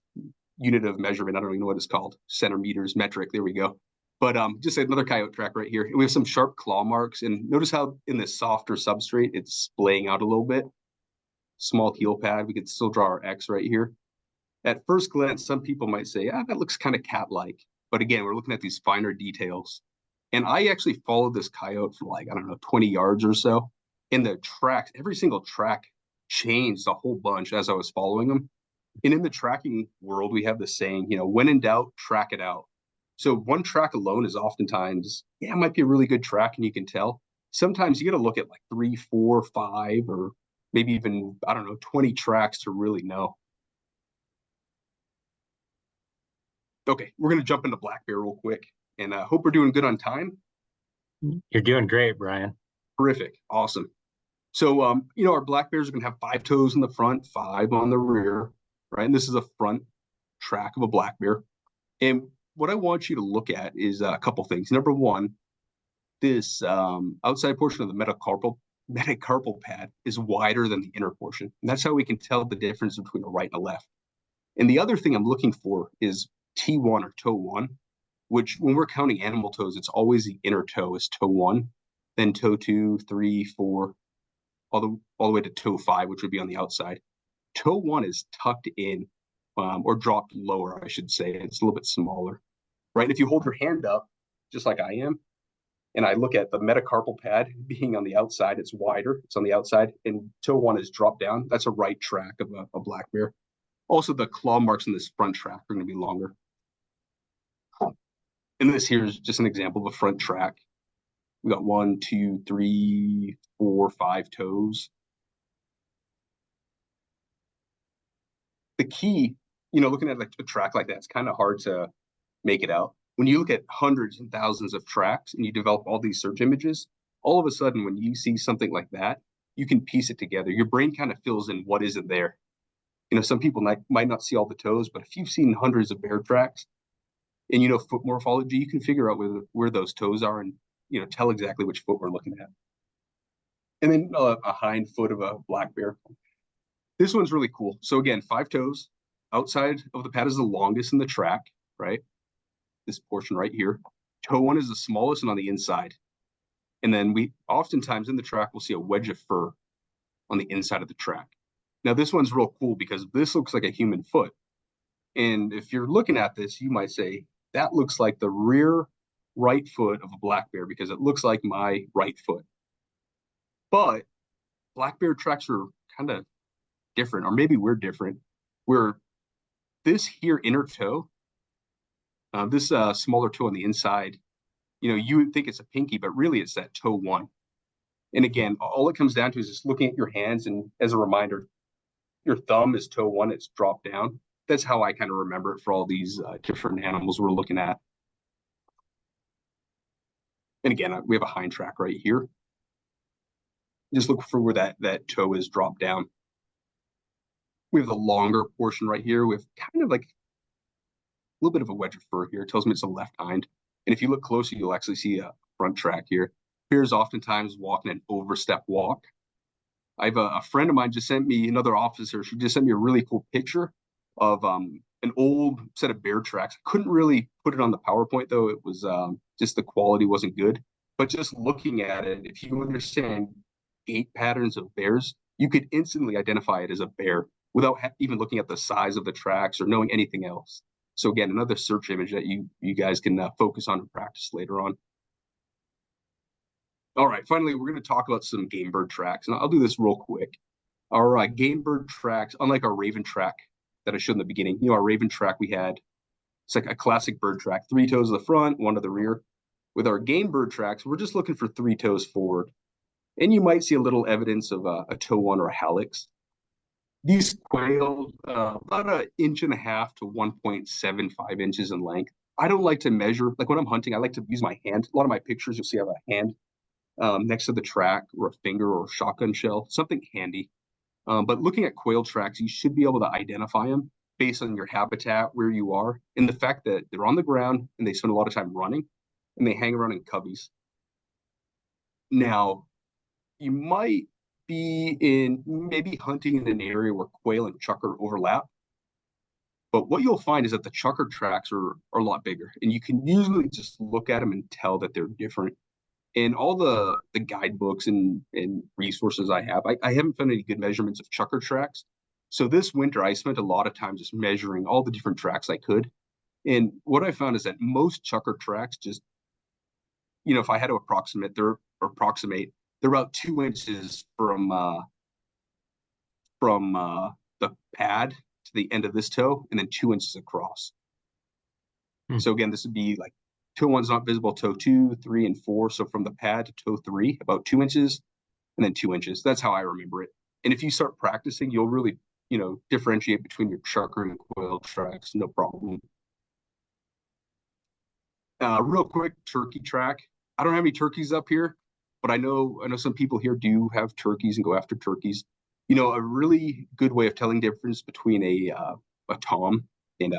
unit of measurement. I don't even know what it's called. Centimeters, metric. There we go. But just another coyote track right here. We have some sharp claw marks, and notice how in this softer substrate it's splaying out a little bit. Small heel pad. We could still draw our X right here. At first glance, some people might say, that looks kind of cat-like. But again, we're looking at these finer details. And I actually followed this coyote for like, I don't know, 20 yards or so. And the tracks, every single track changed a whole bunch as I was following them. And in the tracking world, we have the saying, when in doubt, track it out. So one track alone is oftentimes, it might be a really good track and you can tell. Sometimes you got to look at like 3, 4, 5, or maybe even, I don't know, 20 tracks to really know. Okay, we're going to jump into black bear real quick, and I hope we're doing good on time. You're doing great, Brian. Terrific. Awesome. So, our black bears are going to have 5 toes in the front, 5 on the rear, right? And this is a front track of a black bear. And what I want you to look at is a couple things. Number one, this outside portion of the metacarpal pad is wider than the inner portion. And that's how we can tell the difference between a right and a left. And the other thing I'm looking for is T1 or toe 1, which when we're counting animal toes, it's always the inner toe is toe 1, then toe 2, 3, 4, all the way to toe 5, which would be on the outside. Toe 1 is tucked in or dropped lower, I should say. It's a little bit smaller, right? And if you hold your hand up, just like I am, and I look at the metacarpal pad being on the outside, it's wider, it's on the outside, and toe 1 is dropped down. That's a right track of a black bear. Also, the claw marks in this front track are going to be longer. And this here is just an example of a front track. We got 1, 2, 3, 4, 5 toes. The key, looking at like a track like that, it's kind of hard to make it out. When you look at hundreds and thousands of tracks and you develop all these search images, all of a sudden when you see something like that, you can piece it together. Your brain kind of fills in what isn't there. Some people might not see all the toes, but if you've seen hundreds of bear tracks and foot morphology, you can figure out where those toes are and tell exactly which foot we're looking at. And then a hind foot of a black bear. This one's really cool. So again, 5 toes. Outside of the pad is the longest in the track, right? This portion right here. Toe 1 is the smallest and on the inside. And then we oftentimes in the track, we'll see a wedge of fur on the inside of the track. Now, this one's real cool because this looks like a human foot. And if you're looking at this, you might say, that looks like the rear right foot of a black bear because it looks like my right foot. But black bear tracks are kind of different, or maybe we're different. Where this here inner toe, this smaller toe on the inside, you would think it's a pinky, but really it's that toe 1. And again, all it comes down to is just looking at your hands. And as a reminder, your thumb is toe 1, it's dropped down. That's how I kind of remember it for all these different animals we're looking at. And again, we have a hind track right here. Just look for where that toe is dropped down. We have the longer portion right here with kind of like a little bit of a wedge of fur here. It tells me it's a left hind. And if you look closer, you'll actually see a front track here. Bears oftentimes walking an overstep walk. I have a friend of mine just sent me, another officer, she just sent me a really cool picture of an old set of bear tracks. I couldn't really put it on the PowerPoint, though. It was just the quality wasn't good. But just looking at it, if you understand gait patterns of bears, you could instantly identify it as a bear without even looking at the size of the tracks or knowing anything else. So again, another search image that you guys can focus on and practice later on. All right, finally, we're going to talk about some game bird tracks, and I'll do this real quick. Our game bird tracks, unlike our raven track that I showed in the beginning, our raven track it's like a classic bird track, 3 toes to the front, 1 to the rear. With our game bird tracks, we're just looking for 3 toes forward. And you might see a little evidence of a toe 1 or a hallux. These quail, about 1.5 inches to 1.75 inches in length. I don't like to measure, like when I'm hunting, I like to use my hand. A lot of my pictures, you'll see I have a hand next to the track, or a finger, or a shotgun shell, something handy. But looking at quail tracks, you should be able to identify them based on your habitat, where you are, and the fact that they're on the ground and they spend a lot of time running, and they hang around in coveys. Now, you might be maybe hunting in an area where quail and chukar overlap. But what you'll find is that the chucker tracks are a lot bigger, and you can usually just look at them and tell that they're different. And all the guidebooks and resources I have, I haven't found any good measurements of chucker tracks. So this winter, I spent a lot of time just measuring all the different tracks I could. And what I found is that most chucker tracks just, if I had to approximate, they're about 2 inches from the pad to the end of this toe, and then 2 inches across. So again, this would be like toe one's not visible, toe 2, 3, and 4. So from the pad to toe 3, about 2 inches, and then 2 inches. That's how I remember it. And if you start practicing, you'll really, differentiate between your chucker and quail tracks, no problem. Real quick, turkey track. I don't have any turkeys up here, but I know some people here do have turkeys and go after turkeys. A really good way of telling difference between a tom and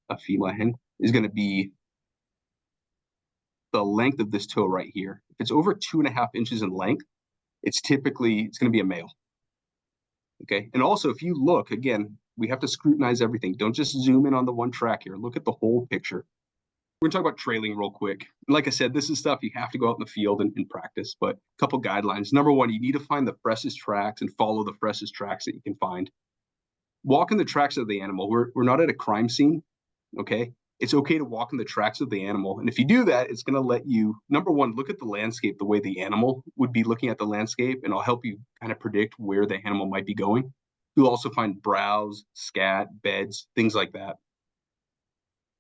a female hen is going to be the length of this toe right here. If it's over 2.5 inches in length, it's going to be a male. Okay. And also, if you look again, we have to scrutinize everything. Don't just zoom in on the one track here. Look at the whole picture. We're gonna talk about trailing real quick. Like I said, this is stuff you have to go out in the field and practice, but a couple guidelines. Number one, you need to find the freshest tracks and follow the freshest tracks that you can find. Walk in the tracks of the animal. We're not at a crime scene, okay? It's okay to walk in the tracks of the animal. And if you do that, it's gonna let you, number one, look at the landscape the way the animal would be looking at the landscape, and I'll help you kind of predict where the animal might be going. You'll also find browse, scat, beds, things like that.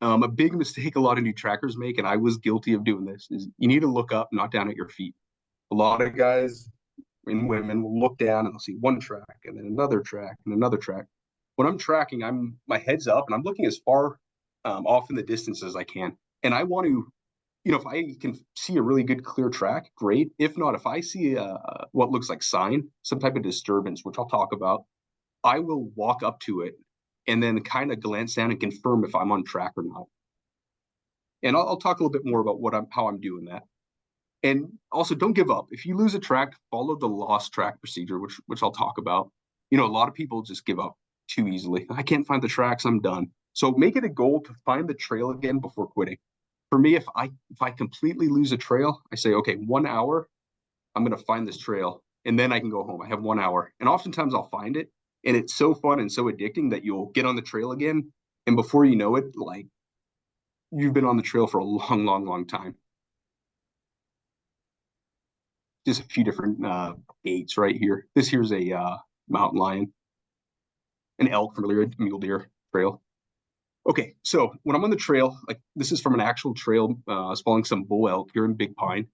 A big mistake a lot of new trackers make, and I was guilty of doing this, is you need to look up, not down at your feet. A lot of guys and women will look down and they'll see one track and then another track and another track. When I'm tracking, my head's up and I'm looking as far off in the distance as I can. And I want to, if I can see a really good clear track, great. If not, if I see what looks like sign, some type of disturbance, which I'll talk about, I will walk up to it and then kind of glance down and confirm if I'm on track or not. And I'll talk a little bit more about how I'm doing that. And also, don't give up. If you lose a track, follow the lost track procedure, which I'll talk about. A lot of people just give up too easily. I can't find the tracks, I'm done. So make it a goal to find the trail again before quitting. For me, if I completely lose a trail, I say, okay, 1 hour, I'm going to find this trail, and then I can go home. I have 1 hour. And oftentimes I'll find it. And it's so fun and so addicting that you'll get on the trail again. And before you know it, like, you've been on the trail for a long, long, long time. Just a few different gaits right here. This here's a mountain lion, an elk from a mule deer trail. Okay, so when I'm on the trail, like this is from an actual trail, I was following some bull elk here in Big Pine.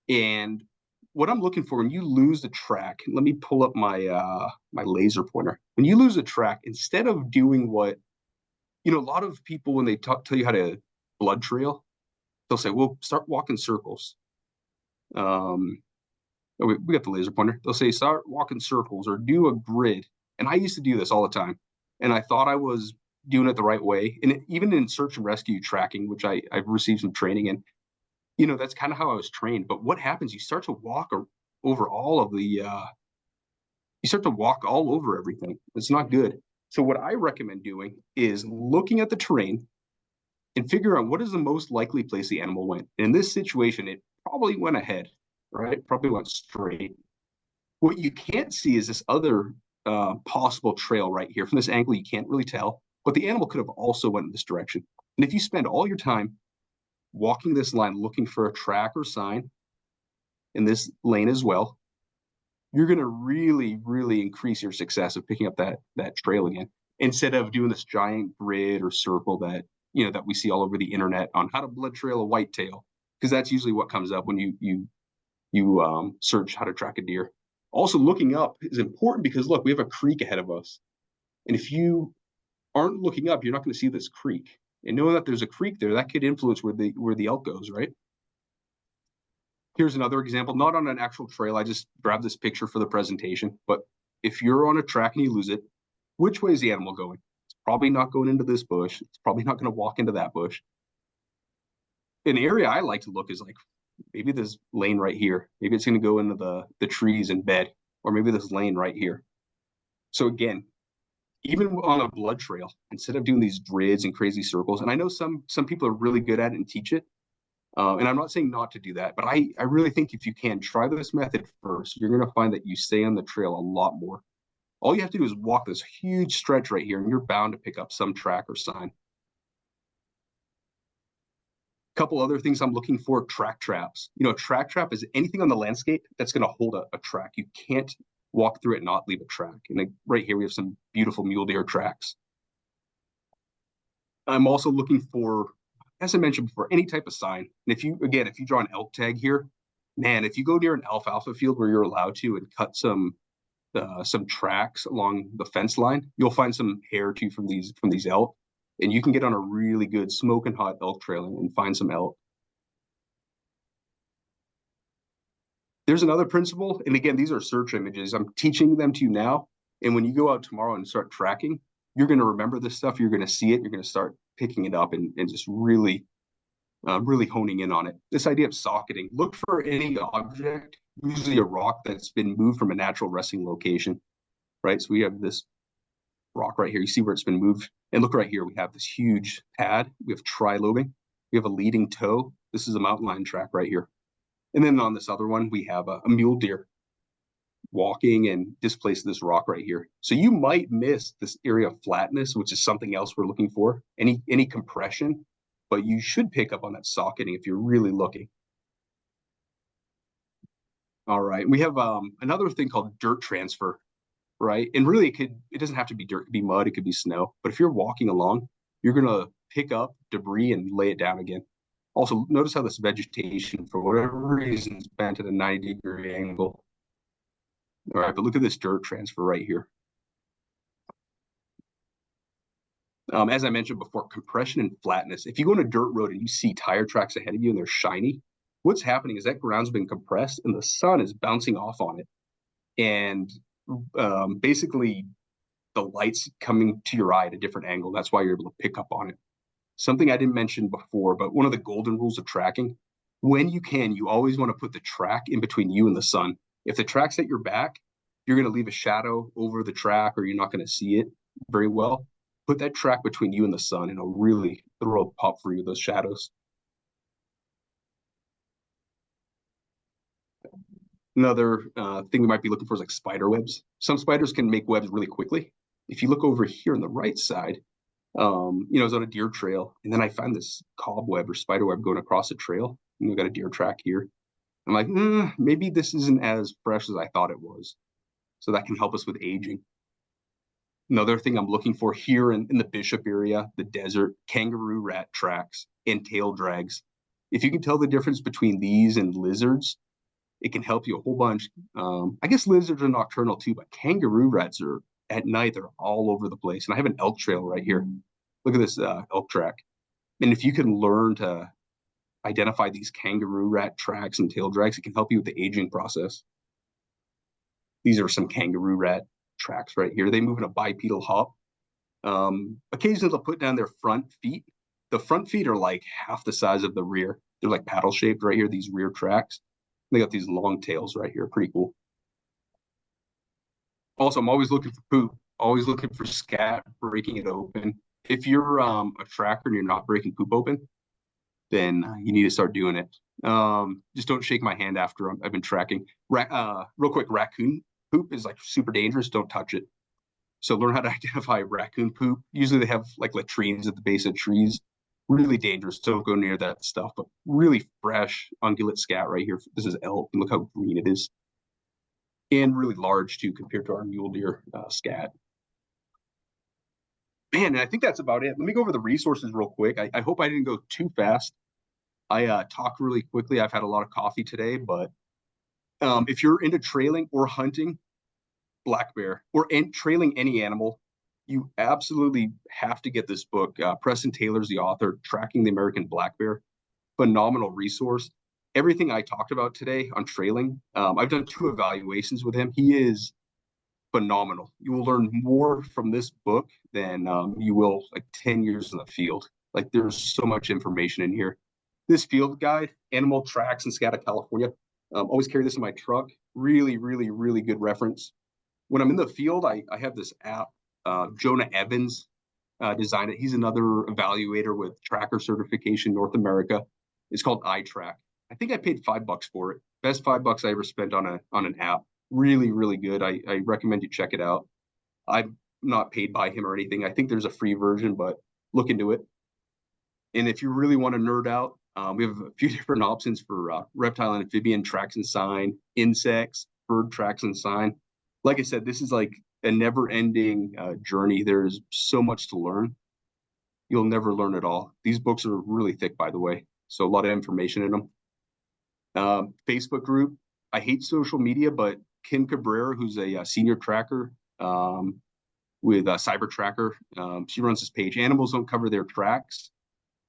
And what I'm looking for when you lose the track, let me pull up my my laser pointer. When you lose a track, instead of doing what, a lot of people, when they tell you how to blood trail, they'll say, well, start walking circles. We got the laser pointer. They'll say, start walking circles or do a grid. And I used to do this all the time. And I thought I was doing it the right way. And even in search and rescue tracking, which I've received some training in, that's kind of how I was trained. But what happens, you start to walk over you start to walk all over everything. It's not good. So what I recommend doing is looking at the terrain and figure out what is the most likely place the animal went. In this situation, it probably went ahead, right? Probably went straight. What you can't see is this other possible trail right here. From this angle, you can't really tell, but the animal could have also went in this direction. And if you spend all your time walking this line, looking for a track or sign in this lane as well, you're going to really, really increase your success of picking up that trail again, instead of doing this giant grid or circle that we see all over the internet on how to blood trail a whitetail, because that's usually what comes up when you search how to track a deer. Also, looking up is important because look, we have a creek ahead of us, and if you aren't looking up, you're not going to see this creek. And knowing that there's a creek there, that could influence where the elk goes, right? Here's another example, not on an actual trail. I just grabbed this picture for the presentation. But if you're on a track and you lose it, which way is the animal going? It's probably not going into this bush. It's probably not going to walk into that bush. An area I like to look is like, maybe this lane right here. Maybe it's going to go into the trees and bed, or maybe this lane right here. So again, even on a blood trail, instead of doing these grids and crazy circles. And I know some people are really good at it and teach it. And I'm not saying not to do that, but I really think if you can try this method first, you're going to find that you stay on the trail a lot more. All you have to do is walk this huge stretch right here, and you're bound to pick up some track or sign. Couple other things I'm looking for: track traps. Track trap is anything on the landscape that's going to hold a track. You can't walk through it and not leave a track. And right here we have some beautiful mule deer tracks. I'm also looking for, as I mentioned before, any type of sign. And if you draw an elk tag here, man, if you go near an alfalfa field where you're allowed to and cut some tracks along the fence line, you'll find some hair or two from these elk, and you can get on a really good smoking hot elk trail and find some elk. There's another principle, and again, these are search images. I'm teaching them to you now, and when you go out tomorrow and start tracking, you're going to remember this stuff. You're going to see it. You're going to start picking it up and just really honing in on it. This idea of socketing. Look for any object, usually a rock that's been moved from a natural resting location, right? So we have this rock right here. You see where it's been moved. And look right here. We have this huge pad. We have trilobing. We have a leading toe. This is a mountain lion track right here. And then on this other one, we have a mule deer walking and displaced this rock right here. So you might miss this area of flatness, which is something else we're looking for, any compression, but you should pick up on that socketing if you're really looking. All right, we have another thing called dirt transfer, right? And really it doesn't have to be dirt, it could be mud, it could be snow, but if you're walking along, you're gonna pick up debris and lay it down again. Also, notice how this vegetation, for whatever reason, is bent at a 90-degree angle. All right, but look at this dirt transfer right here. As I mentioned before, compression and flatness. If you go on a dirt road and you see tire tracks ahead of you and they're shiny, what's happening is that ground's been compressed and the sun is bouncing off on it. And basically, the light's coming to your eye at a different angle. That's why you're able to pick up on it. Something I didn't mention before, but one of the golden rules of tracking, when you can, you always want to put the track in between you and the sun. If the track's at your back, you're going to leave a shadow over the track or you're not going to see it very well. Put that track between you and the sun and it'll really throw a pop for you, those shadows. Another thing we might be looking for is like spider webs. Some spiders can make webs really quickly. If you look over here on the right side, I was on a deer trail, and then I found this cobweb or spider web going across a trail, and we've got a deer track here. I'm like, maybe this isn't as fresh as I thought it was. So that can help us with aging. Another thing I'm looking for here in the Bishop area, the desert, kangaroo rat tracks and tail drags. If you can tell the difference between these and lizards, it can help you a whole bunch. I guess lizards are nocturnal too, but kangaroo rats are at night, they're all over the place. And I have an elk trail right here. Look at this elk track. And if you can learn to identify these kangaroo rat tracks and tail drags, it can help you with the aging process. These are some kangaroo rat tracks right here. They move in a bipedal hop. Occasionally they'll put down their front feet. The front feet are like half the size of the rear. They're like paddle shaped right here, these rear tracks. They got these long tails right here, pretty cool. Also, I'm always looking for poop, always looking for scat, breaking it open. If you're a tracker and you're not breaking poop open, then you need to start doing it. Just don't shake my hand after I've been tracking. Real quick, raccoon poop is like super dangerous. Don't touch it. So learn how to identify raccoon poop. Usually they have like latrines at the base of trees. Really dangerous. Don't go near that stuff, but really fresh ungulate scat right here. This is elk. Look how green it is. And really large too compared to our mule deer scat. Man, and I think that's about it. Let me go over the resources real quick. I hope I didn't go too fast. I talk really quickly. I've had a lot of coffee today, but if you're into trailing or hunting black bear or trailing any animal, you absolutely have to get this book. Preston Taylor's the author, Tracking the American Black Bear. Phenomenal resource. Everything I talked about today on trailing, I've done 2 evaluations with him. He is phenomenal. You will learn more from this book than you will like 10 years in the field. Like there's so much information in here. This field guide, Animal Tracks in Scat, California. Always carry this in my truck. Really, really, really good reference. When I'm in the field, I have this app Jonah Evans designed it. He's another evaluator with Tracker Certification North America. It's called iTrack. I think I paid $5 for it. Best $5 I ever spent on an app. Really, really good. I recommend you check it out. I'm not paid by him or anything. I think there's a free version, but look into it. And if you really want to nerd out, we have a few different options for reptile and amphibian tracks and sign, insects, bird tracks and sign. Like I said, this is like a never-ending journey. There's so much to learn. You'll never learn it all. These books are really thick, by the way, so a lot of information in them. Facebook group. I hate social media, but Kim Cabrera, who's a senior tracker with Cyber Tracker, she runs this page. Animals Don't Cover Their Tracks.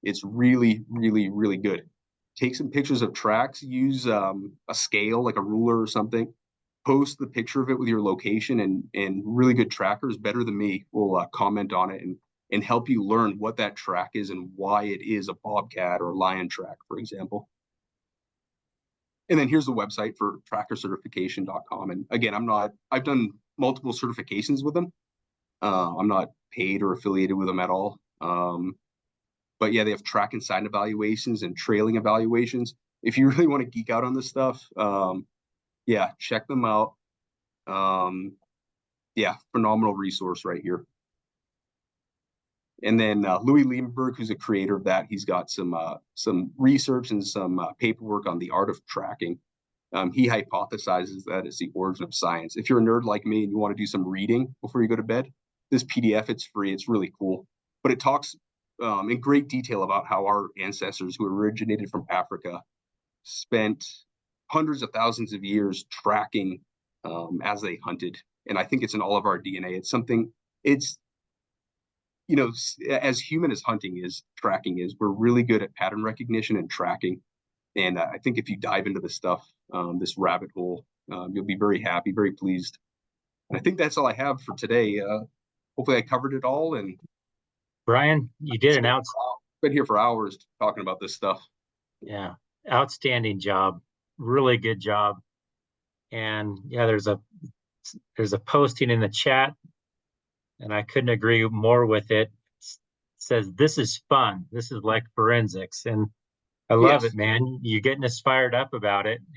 It's really, really, really good. Take some pictures of tracks, use a scale, like a ruler or something, post the picture of it with your location, and really good trackers, better than me, will comment on it and help you learn what that track is and why it is a bobcat or lion track, for example. And then here's the website for trackercertification.com. And again, I've done multiple certifications with them. I'm not paid or affiliated with them at all. But yeah, they have track and sign evaluations and trailing evaluations. If you really want to geek out on this stuff, yeah, check them out. Yeah, phenomenal resource right here. And then Louis Liebenberg, who's a creator of that, he's got some research and some paperwork on the art of tracking. He hypothesizes that it's the origin of science. If you're a nerd like me and you want to do some reading before you go to bed, this PDF, it's free. It's really cool. But it talks in great detail about how our ancestors, who originated from Africa, spent hundreds of thousands of years tracking as they hunted. And I think it's in all of our DNA. It's something, it's, you know, as human as hunting is, tracking is, we're really good at pattern recognition and tracking. And I think if you dive into this stuff, this rabbit hole, you'll be very happy, very pleased. And I think that's all I have for today. Hopefully I covered it all. And Brian, you did an been here for hours talking about this stuff. Yeah, outstanding job. Really good job. And yeah, there's a posting in the chat, and I couldn't agree more with it. It says this is fun. This is like forensics, and I love it, man. You're getting us fired up about it.